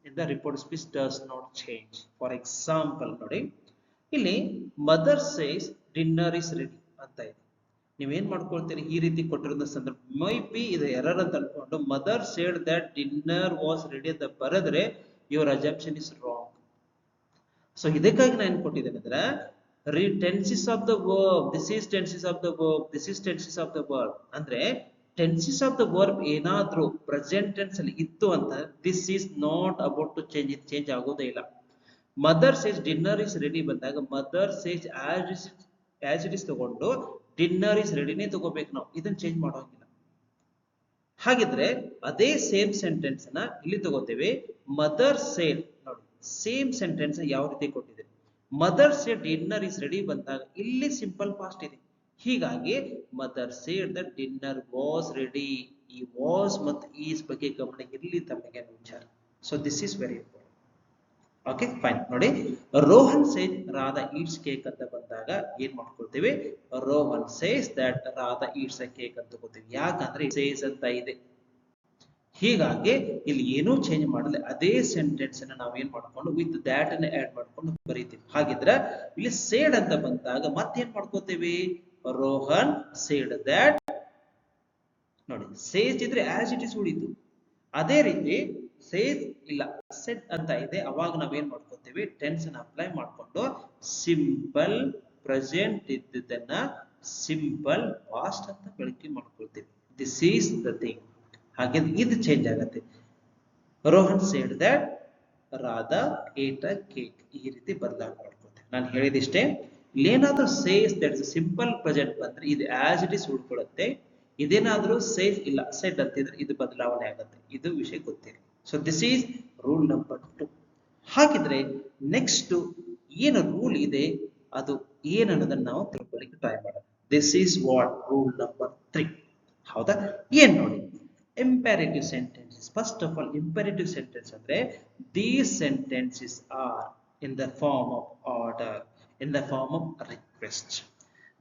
in the reported speech does not change. For example, ನೋಡಿ ಇಲ್ಲಿ mother says dinner is ready ಅಂತ ಇದೆ. ನೀವೇನ್ ಮಾಡ್ಕೊಳ್ತೀರಿ, ಈ ರೀತಿ ಕೊಟ್ಟಿರೋ ಸಂದರ್ಭ ಮೈ ಬಿ ಇದು ಎರರ್ ಅಂತ ಅನ್ಕೊಂಡು mother said that dinner was ready ಅಂತ ಬರೆದ್ರೆ your assumption is wrong. So ಇದಕ್ಕಾಗಿ ನಾನು ಏನ್ ಕೊಟ್ಟಿದ್ದೇನೆ ಅಂದ್ರೆ tenses of the verb, this is tenses of the verb, this is tenses of the verb ಅಂದ್ರೆ ಟೆನ್ಸಿಸ್ ಆಫ್ ದ ವರ್ಬ್ ಏನಾದ್ರೂ present tense ಅಲ್ಲಿ ಇತ್ತು ಅಂತ this is not about to change. ಇದು ಚೇಂಜ್ ಆಗೋದೇ ಇಲ್ಲ. Mother says dinner is ready ಬಂದಾಗ mother says as it is ತಗೊಂಡು ಡಿನ್ನರ್ ಇಸ್ ರೆಡಿನೇ ತಗೋಬೇಕು ನಾವು. ಇದನ್ನ ಚೇಂಜ್ ಮಾಡೋಂಗಿಲ್ಲ. ಹಾಗಿದ್ರೆ ಅದೇ ಸೇಮ್ ಸೆಂಟೆನ್ಸ್ ನ ಇಲ್ಲಿ ತಗೋತೇವೆ. ಮದರ್ ಸೇಡ್ ನೋಡಿ ಸೇಮ್ ಸೆಂಟೆನ್ಸ್ ಯಾವ ರೀತಿ ಕೊಟ್ಟಿದೆ. Mother said dinner is ready ಬಂದಾಗ ಇಲ್ಲಿ ಸಿಂಪಲ್ ಪಾಸ್ಟ್ ಇದೆ. ಹೀಗಾಗಿ mother said that dinner was ready. ಈ ವಾಸ್ ಮತ್ತು ಈಸ್ ಬಗ್ಗೆ ಗಮನ ಇರಲಿ ತಮಗೆ ವಿಚಾರ. So this is very important. Okay fine. ನೋಡಿ Rohan says Radha eats cake ಅಂತ ಬಂದಾಗ ಏನ್ ಮಾಡ್ಕೊಳ್ತೀವಿ, Rohan says that Radha eats a cake ಅಂತ ತಗೋತೀವಿ. ಯಾಕಂದ್ರೆ ಸೇಸ್ ಅಂತ ಇದೆ. ಹೀಗಾಗಿ ಇಲ್ಲಿ ಏನೂ ಚೇಂಜ್ ಮಾಡಲ್ಲ. ಅದೇ ಸೆಂಟೆನ್ಸ್ ಅನ್ನ ನಾವು ಏನ್ ಮಾಡ್ಕೊಂಡು ವಿತ್ ದ್ಯಾಟ್ ಅನ್ನ ಆಡ್ ಮಾಡ್ಕೊಂಡು ಬರೀತೀವಿ. ಹಾಗಿದ್ರೆ ಇಲ್ಲಿ ಸೇಡ್ ಅಂತ ಬಂದಾಗ ಮತ್ತೇನ್ ಮಾಡ್ಕೋತೀವಿ, ರೋಹನ್ ಸೇಡ್ ದ್ಯಾಟ್. ನೋಡಿ ಸೇಸ್ ಇದ್ರೆ ಆಸ್ ಇಟ್ ಇಸ್ ಉಳಿತು. ಅದೇ ರೀತಿ ಸೇಸ್ ಇಲ್ಲ ಸೆಡ್ ಅಂತ ಇದೆ, ಅವಾಗ ನಾವೇನ್ ಮಾಡ್ಕೊತೀವಿ ಟೆನ್ಸ್ ಅನ್ನ ಅಪ್ಲೈ ಮಾಡ್ಕೊಂಡು ಸಿಂಪಲ್ ಪ್ರೆಸೆಂಟ್ ಇದ್ದದನ್ನ ಸಿಂಪಲ್ ಪಾಸ್ಟ್ ಅಂತ ಬಳಕೆ ಮಾಡ್ಕೊಳ್ತೀವಿ. This is the thing. ಹಾಗೆ ಇದು ಚೇಂಜ್ ಆಗತ್ತೆ. Rohan said that Radha ate a cake. ಈ ರೀತಿ ಬದಲಾವಣೆ ಮಾಡ್ಕೊಳ್ತೇವೆ. ನಾನು ಹೇಳಿದಿಷ್ಟೇ. ಇಲ್ಲೇನಾದ್ರೂ ಸೇಸ್ ದಟ್ ಸಿಂಪಲ್ ಪ್ರೆಸೆಂಟ್ ಬಂದ್ರೆ ಇದು ಆಸ್ ಇಟ್ ಇಸ್ ಉಳ್ಕೊಳ್ಳುತ್ತೆ. ಇದೇನಾದ್ರೂ ಸೇಸ್ ಇಲ್ಲ ಸೆಡ್ ಅಂತಿದ್ರೆ ಇದು ಬದಲಾವಣೆ ಆಗುತ್ತೆ. ಇದು ವಿಷಯ ಗೊತ್ತಿಲ್ಲ. So this is rule number 2. ಹಾಗಿದ್ರೆ ನೆಕ್ಸ್ಟ್ ಏನು ರೂಲ್ ಇದೆ ಅದು ಏನನ್ನೋದನ್ನ ನಾವು ತಿಳ್ಕೊಳ್ಳಿಕ್ಕೆ ಟ್ರೈ ಮಾಡೋಣ. This is what rule number 3. ಹೌದಾ? ಏನ್ ನೋಡಿ imperative sentences. First of all imperative sentence ಅಂದ್ರೆ these sentences are in the form of order, in the form of request.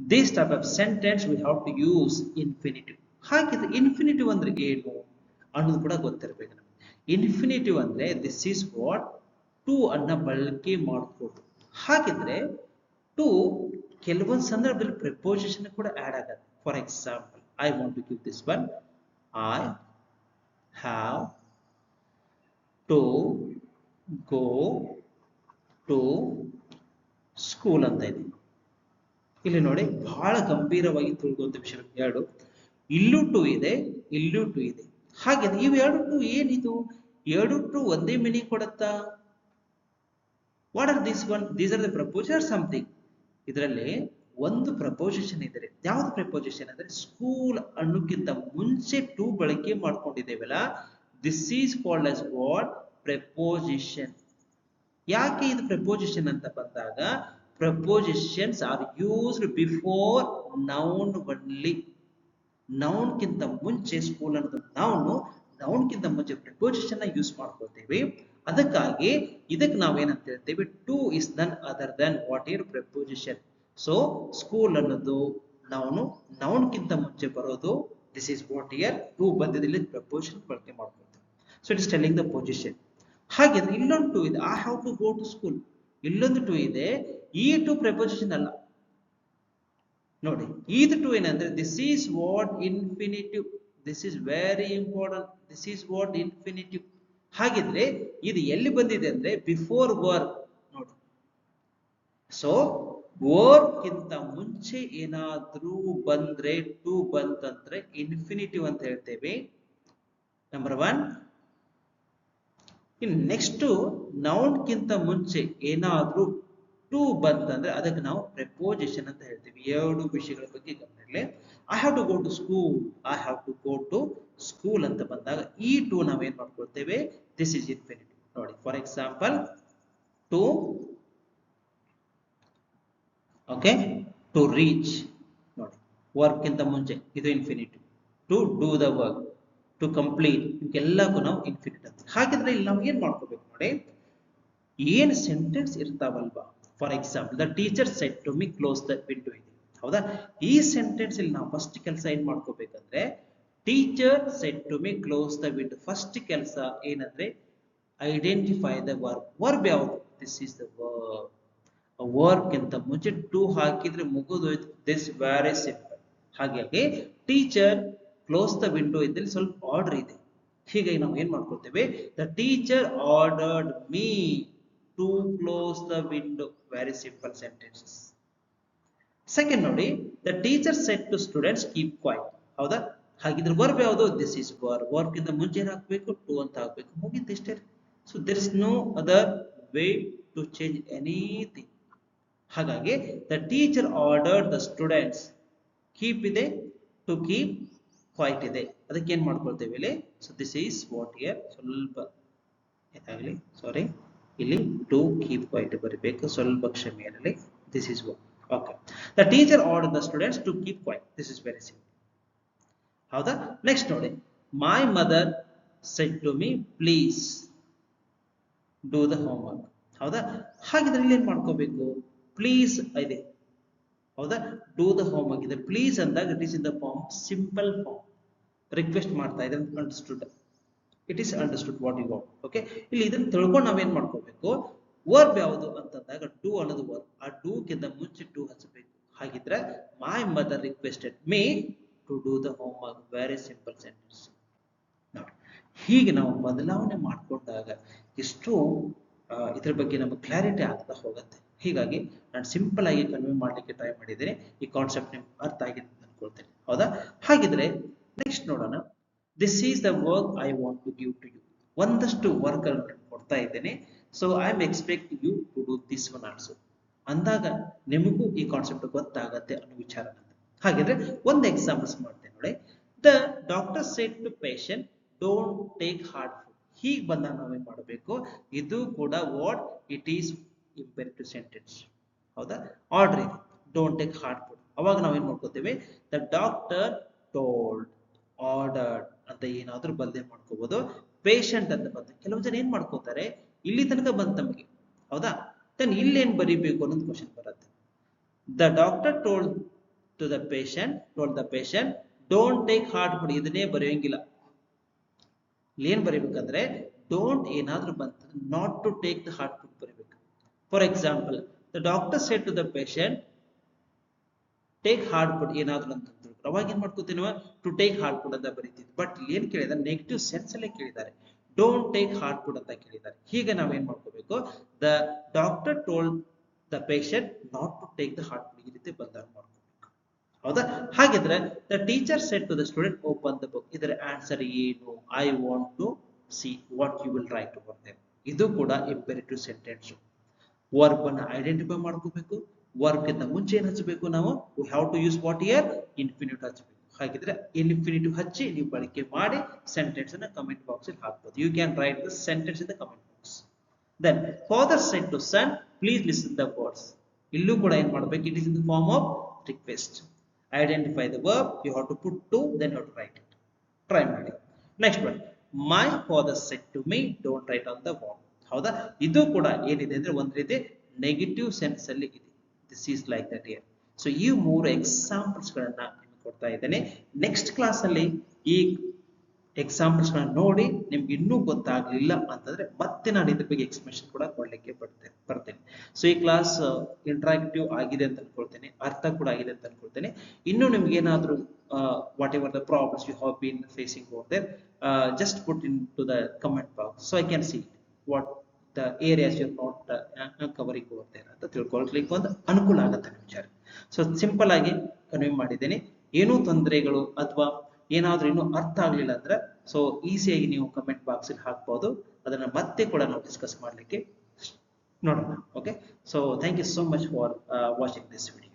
This type of sentence we have to use infinitive. ಹಾಗಿದ್ರೆ infinitive ಅಂದ್ರೆ ಏನು ಅನ್ನೋದು ಕೂಡ ಗೊತ್ತಿರಬೇಕು ನಮಗೆ. ಇನ್ಫಿನಿಟಿವ್ ಅಂದ್ರೆ this is what to ಅನ್ನ ಬಳಕೆ ಮಾಡ್ಕೋದು. ಹಾಗಿದ್ರೆ ಟು ಕೆಲವೊಂದು ಸಂದರ್ಭದಲ್ಲಿ ಪ್ರಿಪೋಸಿಷನ್ ಕೂಡ ಆಡ್ ಆಗುತ್ತೆ. For example I want to give this one. I have to go to school ಅಂತ ಇದೆ. ಇಲ್ಲಿ ನೋಡಿ ಬಹಳ ಗಂಭೀರವಾಗಿ ತಿಳ್ಕೊಂತ ವಿಷಯ ಎರಡು. ಇಲ್ಲೂ ಟು ಇದೆ, ಇಲ್ಲೂ ಟು ಇದೆ. ಹಾಗೆ ಇವು ಎರಡು ಟು ಏನಿದು, ಎರಡು ಟು ಒಂದೇ ಮೀನಿಂಗ್ ಕೊಡುತ್ತಾ? What are this one? These are the proposer something. ಇದರಲ್ಲಿ ಒಂದು ಪ್ರಪೋಸಿಷನ್ ಇದೆ. ಯಾವ್ದು ಪ್ರಪೋಸಿಷನ್ ಅಂದ್ರೆ ಸ್ಕೂಲ್ ಅನ್ನೋಕ್ಕಿಂತ ಮುಂಚೆ ಟು ಬಳಕೆ ಮಾಡ್ಕೊಂಡಿದ್ದೇವಲ್ಲ, this is called as what preposition. ಯಾಕೆ ಇದು ಪ್ರಪೋಸಿಷನ್ ಅಂತ ಬಂದಾಗ prepositions are used before noun only. Noun ಕಿಂತ ಮುಂಚೆ ಸ್ಕೂಲ್ ಅನ್ನೋದು ನೌನ್ ಕಿಂತ ಮುಂಚೆ ಪ್ರಪೋಸಿಷನ್ ಯೂಸ್ ಮಾಡ್ಕೊಳ್ತೀವಿ. ಅದಕ್ಕಾಗಿ ಇದಕ್ಕೆ ನಾವೇನಂತ ಹೇಳ್ತೇವೆ, to is none other than what uh preposition. So school ಅನ್ನೋದು ನೌನ್ ಕಿಂತ ಮುಂಚೆ ಬರೋದು. This is what here to ಬಂದಿದಲ್ಲಿ ಪ್ರಪೋಸಿಷನ್ ಬಳಕೆ ಮಾಡ್ಕೊಳ್ತೀವಿ. So it is telling the position. ಹಾಗೆ ಇಲ್ಲೊಂದು ಟು ಇದೆ, I have to go to school. ಇಲ್ಲೊಂದು ಟು ಇದೆ, ಈ ಟು ಪ್ರಪೋಸಿಷನ್ ಅಲ್ಲ. ನೋಡಿ ಇದು ಟು ಏನಂದ್ರೆ this is what infinitive. This is very important. This is what infinitive. ಹಾಗಿದ್ರೆ ಇದು ಎಲ್ಲಿ ಬಂದಿದೆ ಅಂದ್ರೆ ಬಿಫೋರ್ ವರ್ಬ್. ನೋಡಿ ಸೊ ವರ್ಬ್ ಗಿಂತ ಮುಂಚೆ ಏನಾದ್ರೂ ಬಂದ್ರೆ ಟು ಬಂತಂದ್ರೆ ಇನ್ಫಿನಿಟಿವ್ ಅಂತ ಹೇಳ್ತೇವೆ. ನಂಬರ್ 1. ಇನ್ ನೆಕ್ಸ್ಟ್ ನೌನ್ ಗಿಂತ ಮುಂಚೆ ಏನಾದ್ರೂ ಟು ಬಂತಂದ್ರೆ ಅದಕ್ಕೆ ನಾವು ಪ್ರೆಪೋಸಿಷನ್ ಅಂತ ಹೇಳ್ತೀವಿ. ಎರಡು ವಿಷಯಗಳ ಬಗ್ಗೆ ಗಮನ ಇರಲಿ. I have to go to school, I have to go to school ಅಂತ ಬಂದಾಗ ಈ ಟು ನಾವೇನ್ ಮಾಡ್ಕೊಳ್ತೇವೆ, ದಿಸ್ ಇಸ್ ಇನ್ಫಿನಿಟಿವ್. ನೋಡಿ for example to, okay, to reach, ನೋಡಿ ವರ್ಕ್ ಇಂತ ಮುಂಚೆ ಇದು infinitive. To do the work, to complete, ಇವಕ್ಕೆಲ್ಲಕ್ಕೂ ನಾವು ಇನ್ಫಿನಿಟ್ ಅಂತ. ಹಾಗಿದ್ರೆ ಇಲ್ಲಿ ನಾವು ಏನ್ ಮಾಡ್ಕೋಬೇಕು ನೋಡಿ, ಏನ್ ಸೆಂಟೆನ್ಸ್ ಇರ್ತಾವಲ್ವಾ, for example the teacher said to me close the window ಇದೆ, ಹೌದಾ? ಈ ಸೆಂಟೆನ್ಸ್ ಇಲ್ಲಿ ನಾವು ಫಸ್ಟ್ ಕೆಲಸ ಏನ್ ಮಾಡ್ಕೋಬೇಕಂದ್ರೆ, teacher said to me close the window, first ಕೆಲಸ ಏನಂದ್ರೆ ಐಡೆಂಟಿಫೈ ದ ವರ್ಬ್. ವರ್ಬ್ ಯಾವುದು? This is the verb. Work ಅಂತ ಮುಂಚೆ ಟು ಹಾಕಿದ್ರೆ ಮುಗಿದೋಯ್ತು. This very simple. ಹಾಗಾಗಿ ಟೀಚರ್ ಕ್ಲೋಸ್ ದ ವಿಂಡೋ ಇದ್ದಲ್ಲಿ ಸ್ವಲ್ಪ ಆರ್ಡರ್ ಇದೆ. ಹೀಗಾಗಿ ನಾವು ಏನ್ ಮಾಡ್ಕೊಳ್ತೇವೆ, the teacher ordered me to close the window. Very simple sentences. Second ನೋಡಿ, the teacher said to students keep quiet, ಹೌದಾ? ಹಾಗಿದ್ರೆ ವರ್ಬ್ ಯಾವುದು? This is verb. ವರ್ಕ್ ಇಂದ ಮುಂಚೆ ಏನ್ ಹಾಕ್ಬೇಕು? ಟು ಅಂತ ಹಾಕ್ಬೇಕು. ಮುಗಿತು ಇಷ್ಟೇ. So there is no other way to change anything. ಹಾಗಾಗಿ the teacher ordered the students, keep ಇದೆ, ಟು ಕೀಪ್ ಕ್ವೈಟ್ ಇದೆ, ಅದಕ್ಕೆ ಏನ್ ಮಾಡ್ಕೊಳ್ತೇವೆ ಇಲ್ಲಿ. So this is what here, ಸ್ವಲ್ಪ ಏನಾಗಲಿ, ಸಾರಿ, ಇಲ್ಲಿ ಟು ಕೀಪ್ ಕ್ವೈಟ್ ಬರಬೇಕು, ಸ್ವಲ್ಪ ಕ್ಷಮೆ ಇರಲಿ. This is what. Okay, the teacher order the students to keep quiet. This is very simple, ಹೌದಾ? ನೆಕ್ಸ್ಟ್ ನೋಡಿ, my mother said to me please do the homework, ಹೌದಾ? ಹಾಗಿದ್ರೆ ಇಲ್ಲಿ ಏನ್ ಮಾಡ್ಕೋಬೇಕು, ಪ್ಲೀಸ್ ಇದೆ, ಹೌದಾ? ಡೂ ದ ಹೋಮ್ ವರ್ಕ್ ಇದೆ. ಪ್ಲೀಸ್ ಅಂದಾಗ it is in the form simple form. Request ಮಾಡ್ತಾ ಇದೆ, understood, it is understood what you want. Okay, ಇಲ್ಲಿ ಇದನ್ನ ತಿಳ್ಕೊಂಡು ನಾವೇನ್ ಮಾಡ್ಕೋಬೇಕು, ವರ್ಬ್ ಯಾವುದು ಅಂತಂದಾಗ ಡೂ ಅನ್ನೋದು ವರ್ಬ್. ಆ ಡೂ ಗಿಂತ ಮುಂಚೆ ಟು ಹಚ್ಚಬೇಕು. ಹಾಗಿದ್ರೆ my mother requested me to do the homework. Very simple sentence. ನೋಡಿ, ಹೀಗೆ ನಾವು ಬದಲಾವಣೆ ಮಾಡ್ಕೊಂಡಾಗ ಎಷ್ಟು ಇದ್ರ ಬಗ್ಗೆ ನಮಗೆ ಕ್ಲಾರಿಟಿ ಆಗ್ತಾ ಹೋಗುತ್ತೆ. ಹೀಗಾಗಿ ನಾನು ಸಿಂಪಲ್ ಆಗಿ ಕನ್ವೆ ಮಾಡ್ಲಿಕ್ಕೆ ಟ್ರೈ ಮಾಡಿದ್ದೇನೆ. ಈ ಕಾನ್ಸೆಪ್ಟ್ ನಿಮ್ಗೆ ಅರ್ಥ ಆಗಿದೆ ಅಂತ ಅನ್ಕೊಳ್ತೇನೆ, ಹೌದಾ? ಹಾಗಿದ್ರೆ ನೆಕ್ಸ್ಟ್ ನೋಡೋಣ. This is the work I want to give to you. ಒಂದಷ್ಟು ವರ್ಕ್ ಅನ್ನು ಕೊಡ್ತಾ ಇದ್ದೇನೆ. So I am expect you to do this one also ಅಂದಾಗ ನಿಮಗೂ ಈ ಕಾನ್ಸೆಪ್ಟ್ ಗೊತ್ತಾಗತ್ತೆ ಅನ್ನೋ ವಿಚಾರ. ಹಾಗಿದ್ರೆ ಒಂದು ಎಕ್ಸಾಂಪಲ್ಸ್ ಮಾಡ್ತೇನೆ ನೋಡಿ. The doctor said to patient don't take hard food. ಹೀಗೆ ಬಂದಾಗ ನಾವೇನ್ ಮಾಡಬೇಕು, ಇದು ಕೂಡ what it is imperative sentence, ಹೌದಾ? ಆರ್ಡರ್ ಇದೆ, ಡೋಂಟ್ ಟೇಕ್ ಹಾರ್ಡ್ ಫುಡ್. ಅವಾಗ ನಾವೇನ್ ಮಾಡ್ಕೋತೇವೆ, ದ ಡಾಕ್ಟರ್ ಟೋಲ್ಡ್, ಆರ್ಡರ್ಡ್ ಅಂತ ಏನಾದ್ರೂ ಬದಲೇ ಮಾಡ್ಕೋಬಹುದು. ಪೇಷಂಟ್ ಅಂತ ಬಂದ ಕೆಲವು ಜನ ಏನ್ ಮಾಡ್ಕೋತಾರೆ, ಇಲ್ಲಿ ತನಕ ಬಂತ ನಮಗೆ, ಹೌದಾ? ದೆನ್ ಇಲ್ಲಿ ಏನ್ ಬರೀಬೇಕು ಅನ್ನೋದು ಕ್ವಶನ್ ಬರುತ್ತೆ. The doctor told to the patient, told the patient don't take hard food. ಇದನ್ನೇ ಬರೆಯೋಂಗಿಲ್ಲ. ಇಲ್ಲಿ ಏನ್ ಬರೀಬೇಕಂದ್ರೆ ಡೋಂಟ್ ಏನಾದ್ರೂ ಬಂತ, not to take the hard food ಬರೀಬೇಕು. For example, the doctor said to the patient take hard food ಏನಾದ್ರು ಅಂತಂದ್ರು, ಅವಾಗ ಏನ್ ಮಾಡ್ಕೋತೀವಿ ನಾವು, ಟು ಟೇಕ್ ಹಾರ್ಡ್ ಫುಡ್ ಅಂತ ಬರೀತೀವಿ. ಬಟ್ ಇಲ್ಲಿ ಏನ್ ಕೇಳಿದಾರೆ, ನೆಗೆಟಿವ್ ಸೆನ್ಸ್ ಅಲ್ಲೇ ಕೇಳಿದ್ದಾರೆ, ಡೋಂಟ್ ಟೇಕ್ ಹಾರ್ಡ್ ಫುಡ್ ಅಂತ ಕೇಳಿದ್ದಾರೆ. ಹೀಗೆ ನಾವೇನ್ ಮಾಡ್ಕೋಬೇಕು, the doctor told the patient not to take the hard food, ಈ ರೀತಿ ಬದಲಾವಣೆ ಮಾಡ್ಕೋಬೇಕು, ಹೌದಾ? ಹಾಗಿದ್ರೆ the teacher said to the student open the book. ಇದರ ಆನ್ಸರ್ ಏನು, I want to see what you will write over there. ಇದು ಕೂಡ ಇಂಪೆರೇಟಿವ್ ಸೆಂಟೆನ್ಸ್. ವರ್ಬ್ ಅನ್ನ ಐಡೆಂಟಿಫೈ ಮಾಡ್ಕೋಬೇಕು. ವರ್ಬ್ ಗಿಂತ ಮುಂಚೆ ಏನ್ ಹಚ್ಚಬೇಕು ನಾವು, we have to use what here, infinitive ಹಚ್ಚಬೇಕು. ಹಾಗಿದ್ರೆ ಇನ್ಫಿನಿಟಿವ್ ಹಚ್ಚಿ ನೀವು ಬಳಕೆ ಮಾಡಿ ಸೆಂಟೆನ್ಸ್ ಅನ್ನ ಕಮೆಂಟ್ ಬಾಕ್ಸ್ ಅಲ್ಲಿ ಹಾಕಬಹುದು. You can write the sentence in the comment box. Then father said to son please listen the words. ಇಲ್ಲೂ ಕೂಡ ಏನ್ ಮಾಡಬೇಕು, it is in the form of request. Identify the verb, you have to put to, then you have to write it. Try ಮಾಡಿ. Next one, my father said to me don't write on the wall. ಹೌದಾ? ಇದು ಕೂಡ ಏನಿದೆ ಅಂದ್ರೆ ಒಂದ್ ರೀತಿ negative sense ಅಲ್ಲಿ ಇದೆ. This is like that here. So ಈ ಮೂರು ಎಕ್ಸಾಂಪಲ್ಸ್ ಗಳನ್ನ ನಿಮಗೆ ಕೊಡ್ತಾ ಇದ್ದೇನೆ. ನೆಕ್ಸ್ಟ್ ಕ್ಲಾಸ್ ಅಲ್ಲಿ ಈ ಎಕ್ಸಾಂಪಲ್ಸ್ ಗಳನ್ನ ನೋಡಿ ನಿಮ್ಗೆ ಇನ್ನೂ ಗೊತ್ತಾಗ್ಲಿಲ್ಲ ಅಂತಂದ್ರೆ ಮತ್ತೆ ನಾನು ಇದ್ರ ಬಗ್ಗೆ ಎಕ್ಸ್ಪ್ಲನೇಷನ್ ಕೂಡ ಕೊಡ್ಲಿಕ್ಕೆ ಬರ್ತೇನೆ. ಸೊ ಈ ಕ್ಲಾಸ್ ಇಂಟರಾಕ್ಟಿವ್ ಆಗಿದೆ ಅಂತ ಅನ್ಕೊಳ್ತೇನೆ, ಅರ್ಥ ಕೂಡ ಆಗಿದೆ ಅಂತ ಅನ್ಕೊಳ್ತೇನೆ. ಇನ್ನು ನಿಮ್ಗೆ ಏನಾದ್ರೂ whatever the problems you have been facing over there, just put into the comment box so I can see what the areas you're not covering over there ಅಂತ ತಿಳ್ಕೊಳ್ಳಿಕ್ಕೆ ಒಂದು ಅನುಕೂಲ ಆಗುತ್ತೆ ವಿಚಾರ. ಸೊ ಸಿಂಪಲ್ ಆಗಿ ಕನ್ವೆ ಮಾಡಿದ್ದೇನೆ. ಏನೂ ತೊಂದರೆಗಳು ಅಥವಾ ಏನಾದ್ರೂ ಇನ್ನೂ ಅರ್ಥ ಆಗ್ಲಿಲ್ಲ ಅಂದ್ರೆ ಸೊ ಈಸಿಯಾಗಿ ನೀವು ಕಮೆಂಟ್ ಬಾಕ್ಸ್ ಅಲ್ಲಿ ಹಾಕ್ಬಹುದು. ಅದನ್ನ ಮತ್ತೆ ಕೂಡ ನಾವು ಡಿಸ್ಕಸ್ ಮಾಡ್ಲಿಕ್ಕೆ ನೋಡೋಣ. Okay, so thank you so much for watching this video.